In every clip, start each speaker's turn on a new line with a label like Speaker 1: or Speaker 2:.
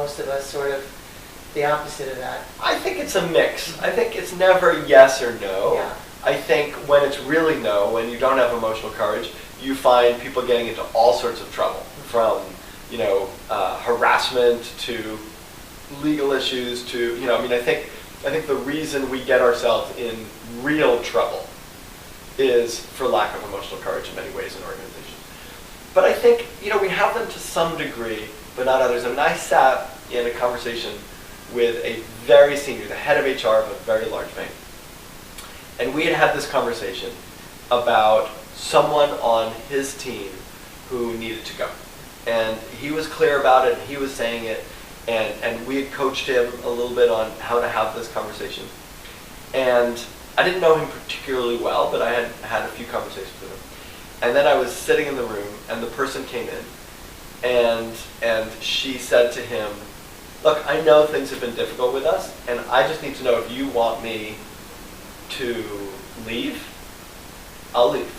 Speaker 1: most of us sort of the opposite of that?
Speaker 2: I think it's a mix. I think it's never yes or no.
Speaker 1: Yeah.
Speaker 2: I think when it's really no, when you don't have emotional courage, you find people getting into all sorts of trouble, from harassment to legal issues to I think the reason we get ourselves in real trouble is for lack of emotional courage in many ways in organizations. But I think we have them to some degree, but not others. I mean, I sat in a conversation with a very senior, the head of HR of a very large bank. And we had this conversation about someone on his team who needed to go. And he was clear about it, and he was saying it, and we had coached him a little bit on how to have this conversation. And I didn't know him particularly well, but I had had a few conversations with him. And then I was sitting in the room, and the person came in, and she said to him, "Look, I know things have been difficult with us, and I just need to know if you want me to leave, I'll leave.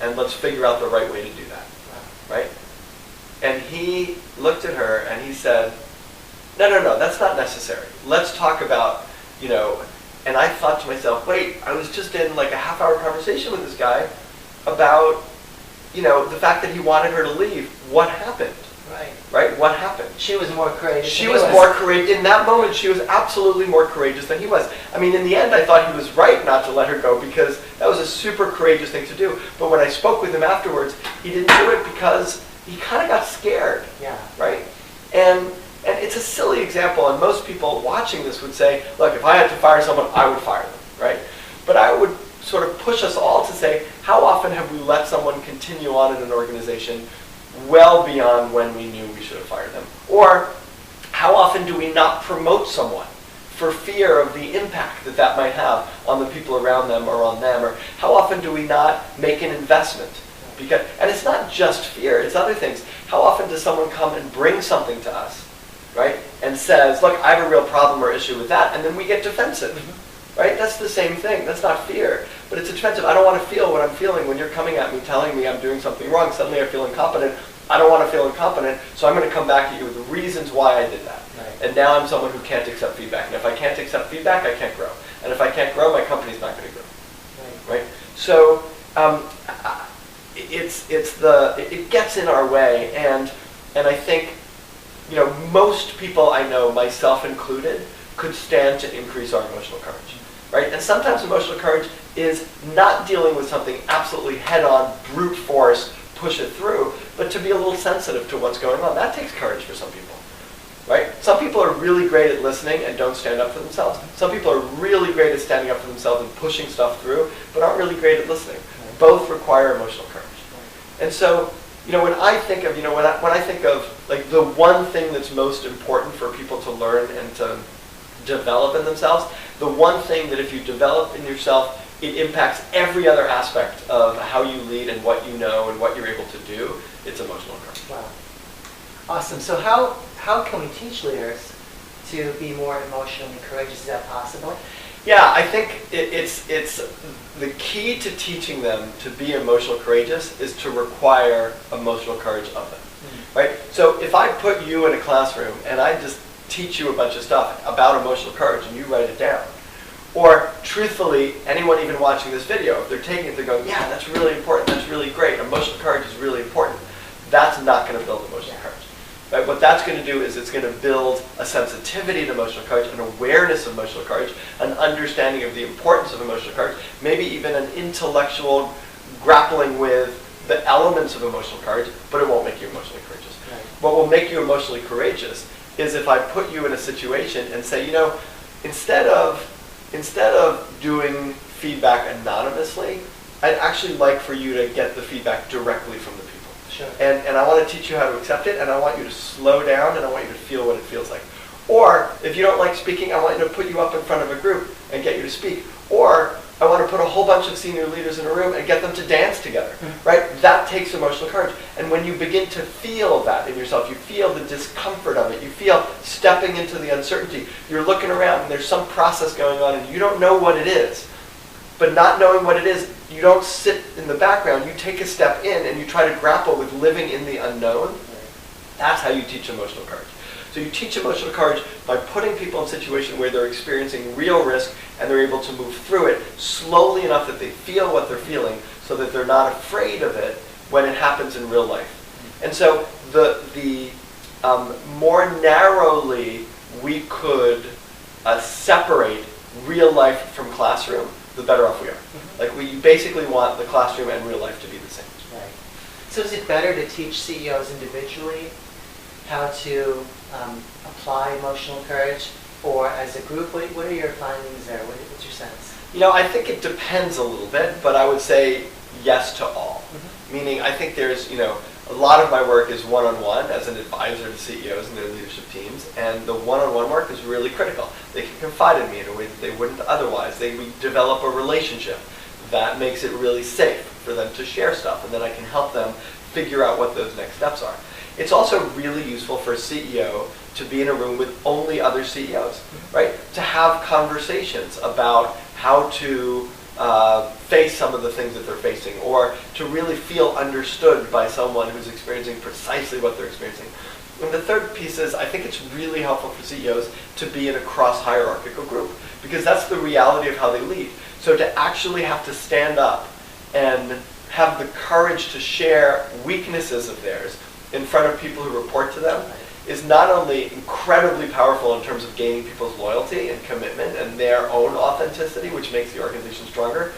Speaker 2: And let's figure out the right way to do that." Right? And he looked at her and he said, no, that's not necessary. Let's talk about, and I thought to myself, wait, I was just in like a half-hour conversation with this guy about, the fact that he wanted her to leave. What happened? Right? What happened?
Speaker 1: She was more courageous.
Speaker 2: She was more courageous. In that moment, she was absolutely more courageous than he was. I mean, in the end, I thought he was right not to let her go because that was a super courageous thing to do. But when I spoke with him afterwards, he didn't do it because he kind of got scared.
Speaker 1: Yeah.
Speaker 2: Right? And it's a silly example, and most people watching this would say, look, if I had to fire someone, I would fire them. Right? But I would sort of push us all to say, how often have we let someone continue on in an organization well beyond when we knew we should have fired them? Or how often do we not promote someone for fear of the impact that might have on the people around them or on them? Or how often do we not make an investment? And it's not just fear, it's other things. How often does someone come and bring something to us, right, and says, look, I have a real problem or issue with that, and then we get defensive. Right? That's the same thing. That's not fear, but it's defensive. I don't want to feel what I'm feeling when you're coming at me telling me I'm doing something wrong. Suddenly I feel incompetent. I don't want to feel incompetent, so I'm going to come back at you with the reasons why I did that. Right. And now I'm someone who can't accept feedback. And if I can't accept feedback, I can't grow. And if I can't grow, my company's not going to grow. Right? So it gets in our way, and I think most people I know, myself included, could stand to increase our emotional courage. Right? And sometimes emotional courage is not dealing with something absolutely head-on, brute force, push it through, but to be a little sensitive to what's going on. That takes courage for some people. Right? Some people are really great at listening and don't stand up for themselves. Some people are really great at standing up for themselves and pushing stuff through, but aren't really great at listening. Both require emotional courage. And so, when I think of, when I think of like the one thing that's most important for people to learn and to develop in themselves, the one thing that if you develop in yourself, it impacts every other aspect of how you lead and what you know and what you're able to do, it's emotional courage.
Speaker 1: Wow. Awesome. So how can we teach leaders to be more emotionally courageous? Is that possible?
Speaker 2: Yeah, I think it's the key to teaching them to be emotional courageous is to require emotional courage of them. Mm-hmm. Right? So if I put you in a classroom and I just teach you a bunch of stuff about emotional courage and you write it down, or truthfully, anyone even watching this video, if they're taking it, they're going, yeah, that's really important, that's really great, emotional courage is really important. That's not going to build emotional courage. Right? What that's going to do is it's going to build a sensitivity to emotional courage, an awareness of emotional courage, an understanding of the importance of emotional courage, maybe even an intellectual grappling with the elements of emotional courage, but it won't make you emotionally courageous. Right. What will make you emotionally courageous is if I put you in a situation and say, instead of doing feedback anonymously, I'd actually like for you to get the feedback directly from the people.
Speaker 1: Sure.
Speaker 2: And I want to teach you how to accept it, and I want you to slow down, and I want you to feel what it feels like. Or, if you don't like speaking, I want you to put you up in front of a group and get you to speak. Or, I want to put a whole bunch of senior leaders in a room and get them to dance together. Mm-hmm. Right? That takes emotional courage. And when you begin to feel that in yourself, you feel the discomfort of it, you feel stepping into the uncertainty, you're looking around and there's some process going on and you don't know what it is. But not knowing what it is, you don't sit in the background, you take a step in and you try to grapple with living in the unknown. That's how you teach emotional courage. So you teach emotional courage by putting people in a situation where they're experiencing real risk and they're able to move through it slowly enough that they feel what they're feeling so that they're not afraid of it when it happens in real life. And so the more narrowly we could separate real life from classroom, the better off we are. Like we basically want the classroom and real life to be the same.
Speaker 1: Right. So is it better to teach CEOs individually how to apply emotional courage, or as a group? What are your findings there? What's your sense?
Speaker 2: I think it depends a little bit, but I would say yes to all. Meaning, I think there's, a lot of my work is one-on-one as an advisor to CEOs and their leadership teams, and the one-on-one work is really critical. They can confide in me in a way that they wouldn't otherwise. We develop a relationship that makes it really safe for them to share stuff, and then I can help them figure out what those next steps are. It's also really useful for a CEO to be in a room with only other CEOs, right? To have conversations about how to face some of the things that they're facing, or to really feel understood by someone who's experiencing precisely what they're experiencing. And the third piece is, I think it's really helpful for CEOs to be in a cross-hierarchical group, because that's the reality of how they lead. So to actually have to stand up and have the courage to share weaknesses of theirs in front of people who report to them is not only incredibly powerful in terms of gaining people's loyalty and commitment and their own authenticity, which makes the organization stronger,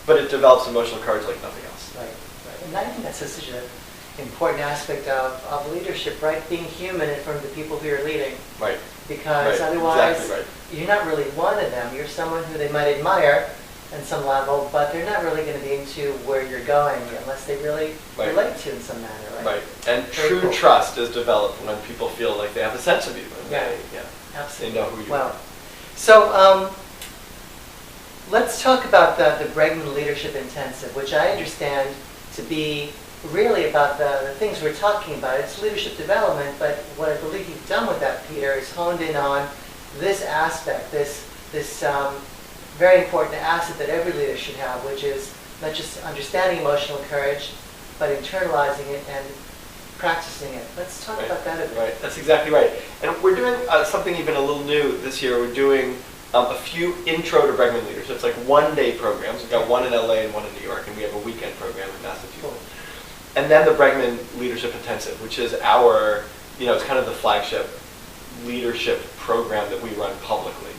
Speaker 2: but it develops emotional courage like nothing else.
Speaker 1: Right. And I think that's such an important aspect of leadership, right? Being human in front of the people who you're leading.
Speaker 2: Right.
Speaker 1: Because otherwise,
Speaker 2: exactly right.
Speaker 1: You're not really one of them. You're someone who they might admire on some level, but they're not really going to be into where you're going unless they really relate to you in some manner, right?
Speaker 2: Right. And
Speaker 1: Very
Speaker 2: true
Speaker 1: cool.
Speaker 2: trust is developed when people feel like they have a sense of you.
Speaker 1: Absolutely.
Speaker 2: They know who you
Speaker 1: Well,
Speaker 2: are.
Speaker 1: so let's talk about the Bregman Leadership Intensive, which I understand to be really about the things we're talking about. It's leadership development, but what I believe you've done with that, Peter, is honed in on this aspect, this very important asset that every leader should have, which is not just understanding emotional courage, but internalizing it and practicing it. Let's talk about that a bit.
Speaker 2: Right, that's exactly right. And we're doing something even a little new this year. We're doing a few intro to Bregman leaders. So it's like one-day programs. We've got one in LA and one in New York, and we have a weekend program in Massachusetts.
Speaker 1: Cool.
Speaker 2: And then the Bregman Leadership Intensive, which is our, it's kind of the flagship leadership program that we run publicly.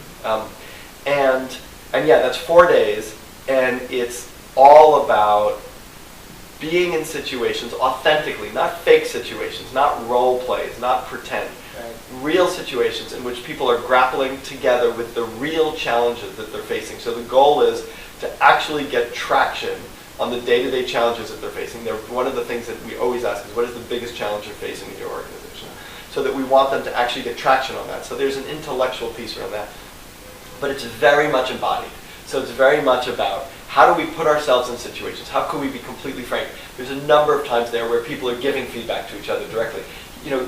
Speaker 2: And yeah, that's 4 days, and it's all about being in situations authentically, not fake situations, not role plays, not pretend.
Speaker 1: Right.
Speaker 2: Real situations in which people are grappling together with the real challenges that they're facing. So the goal is to actually get traction on the day-to-day challenges that they're facing. One of the things that we always ask is, what is the biggest challenge you're facing in your organization? So that we want them to actually get traction on that. So there's an intellectual piece around that. But it's very much embodied. So it's very much about how do we put ourselves in situations? How can we be completely frank? There's a number of times there where people are giving feedback to each other directly.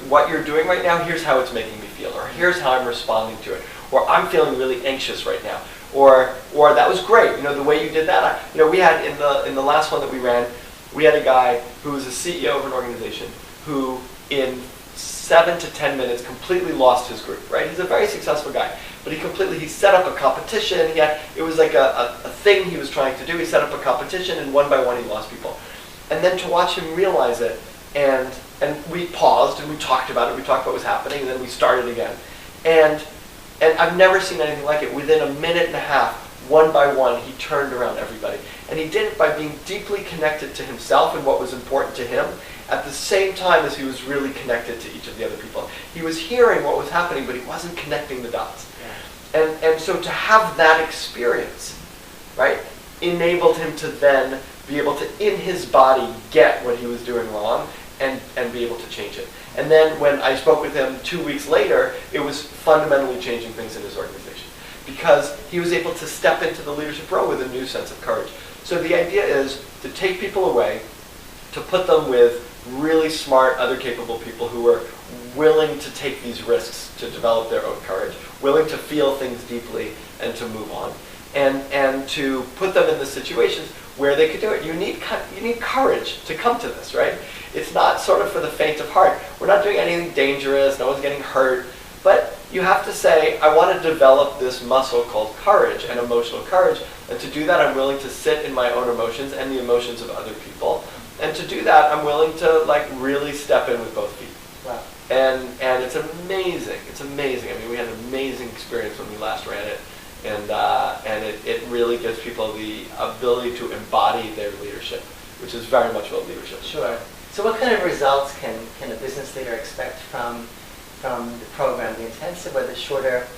Speaker 2: What you're doing right now, here's how it's making me feel, or here's how I'm responding to it, or I'm feeling really anxious right now, or that was great. The way you did that. We had in the last one that we ran, we had a guy who was a CEO of an organization who in 7 to 10 minutes completely lost his group. Right? He's a very successful guy, but he set up a competition. It was like a thing he was trying to do. He set up a competition, and one by one he lost people. And then to watch him realize it, and we paused and we talked about it. We talked about what was happening, and then we started again. And I've never seen anything like it. Within a minute and a half, one by one, he turned around everybody. And he did it by being deeply connected to himself and what was important to him, at the same time as he was really connected to each of the other people. He was hearing what was happening, but he wasn't connecting the dots. Yeah. And so to have that experience, right, enabled him to then be able to, in his body, get what he was doing wrong and be able to change it. And then when I spoke with him 2 weeks later, it was fundamentally changing things in his organization, because he was able to step into the leadership role with a new sense of courage. So the idea is to take people away, to put them with really smart, other capable people who are willing to take these risks to develop their own courage, willing to feel things deeply and to move on, and to put them in the situations where they could do it. You need courage to come to this, right? It's not sort of for the faint of heart. We're not doing anything dangerous. No one's getting hurt. But you have to say, I want to develop this muscle called courage and emotional courage. And to do that, I'm willing to sit in my own emotions and the emotions of other people. And to do that, I'm willing to like really step in with both feet.
Speaker 1: Wow.
Speaker 2: And it's amazing. It's amazing. I mean, we had an amazing experience when we last ran it. And it really gives people the ability to embody their leadership, which is very much what leadership is.
Speaker 1: Sure. So what kind of results can a business leader expect from the program, the intensive or the shorter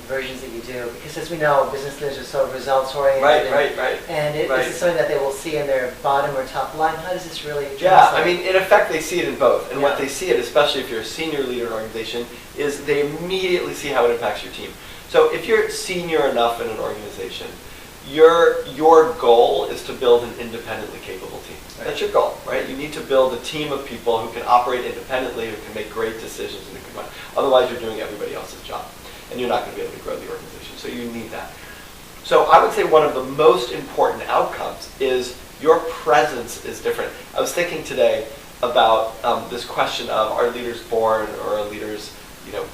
Speaker 1: versions that you do? Because as we know, business leaders are so results-oriented.
Speaker 2: Right.
Speaker 1: And is this something that they will see in their bottom or top line? How does this really translate?
Speaker 2: Yeah, I mean, in effect, they see it in both. And
Speaker 1: Yeah.
Speaker 2: what they see it, especially if you're a senior leader in an organization, is they immediately see how it impacts your team. So if you're senior enough in an organization, your goal is to build an independently capable team.
Speaker 1: Right.
Speaker 2: That's your goal, right? You need to build a team of people who can operate independently, who can make great decisions, and who can run. Otherwise, you're doing everybody else's job, and you're not going to be able to grow the organization. So you need that. So I would say one of the most important outcomes is your presence is different. I was thinking today about this question of are leaders born or are leaders,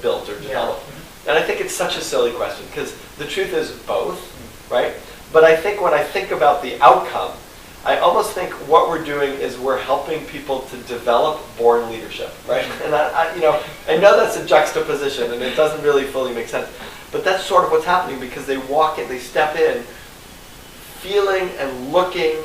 Speaker 2: built or developed?
Speaker 1: Yeah.
Speaker 2: And I think it's such a silly question because the truth is both, right? But I think when I think about the outcome, I almost think what we're doing is we're helping people to develop born leadership, right? And I know that's a juxtaposition and it doesn't really fully make sense, but that's sort of what's happening because they walk in, they step in, feeling and looking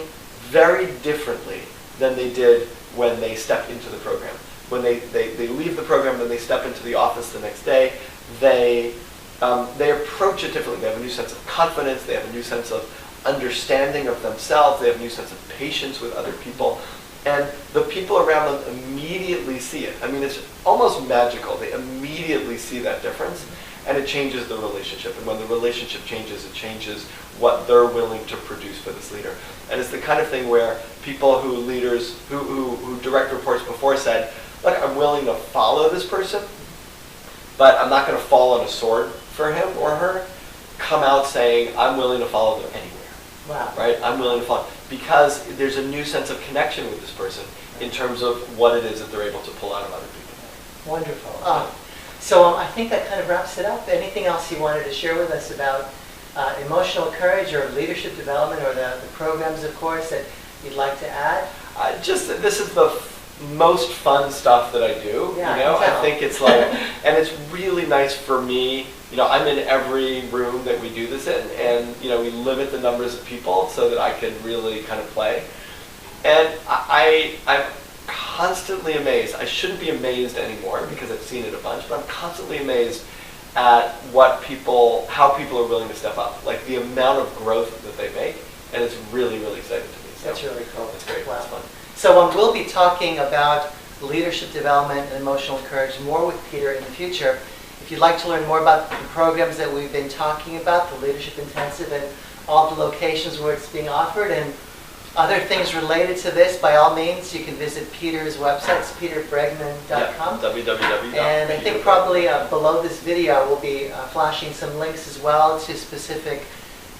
Speaker 2: very differently than they did when they stepped into the program. When they leave the program, then they step into the office the next day, they approach it differently. They have a new sense of confidence. They have a new sense of understanding of themselves. They have a new sense of patience with other people. And the people around them immediately see it. I mean, it's almost magical. They immediately see that difference, and it changes the relationship. And when the relationship changes, it changes what they're willing to produce for this leader. And it's the kind of thing where people who direct reports before said, look, I'm willing to follow this person, but I'm not going to fall on a sword for him or her, come out saying, I'm willing to follow them anywhere.
Speaker 1: Wow.
Speaker 2: Right? I'm willing to follow. Because there's a new sense of connection with this person in terms of what it is that they're able to pull out of other people.
Speaker 1: Wonderful. So I think that kind of wraps it up. Anything else you wanted to share with us about emotional courage or leadership development or the programs, of course, that you'd like to add?
Speaker 2: Just that this is the most fun stuff that I do.
Speaker 1: Yeah,
Speaker 2: I think it's like, and it's really nice for me. I'm in every room that we do this in, and we limit the numbers of people so that I can really kind of play. And I'm constantly amazed. I shouldn't be amazed anymore because I've seen it a bunch, but I'm constantly amazed at how people are willing to step up, like the amount of growth that they make, and it's really, really exciting to me. So
Speaker 1: That's really cool.
Speaker 2: It's great.
Speaker 1: Wow.
Speaker 2: It's fun.
Speaker 1: So we'll be talking about leadership development and emotional courage more with Peter in the future. If you'd like to learn more about the programs that we've been talking about, the Leadership Intensive and all the locations where it's being offered and other things related to this, by all means, you can visit Peter's website. It's peterbregman.com.
Speaker 2: Yeah, www.
Speaker 1: And I think probably below this video we'll be flashing some links as well to specific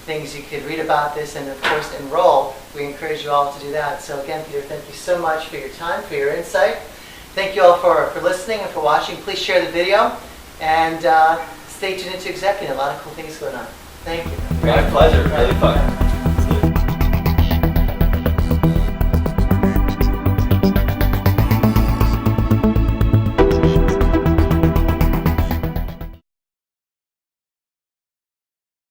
Speaker 1: things you could read about this and, of course, enroll. We encourage you all to do that. So again, Peter, thank you so much for your time, for your insight. Thank you all for listening and for watching. Please share the video and stay tuned into ExecuNet. A lot of cool things going on. Thank you.
Speaker 2: My pleasure. Really fun.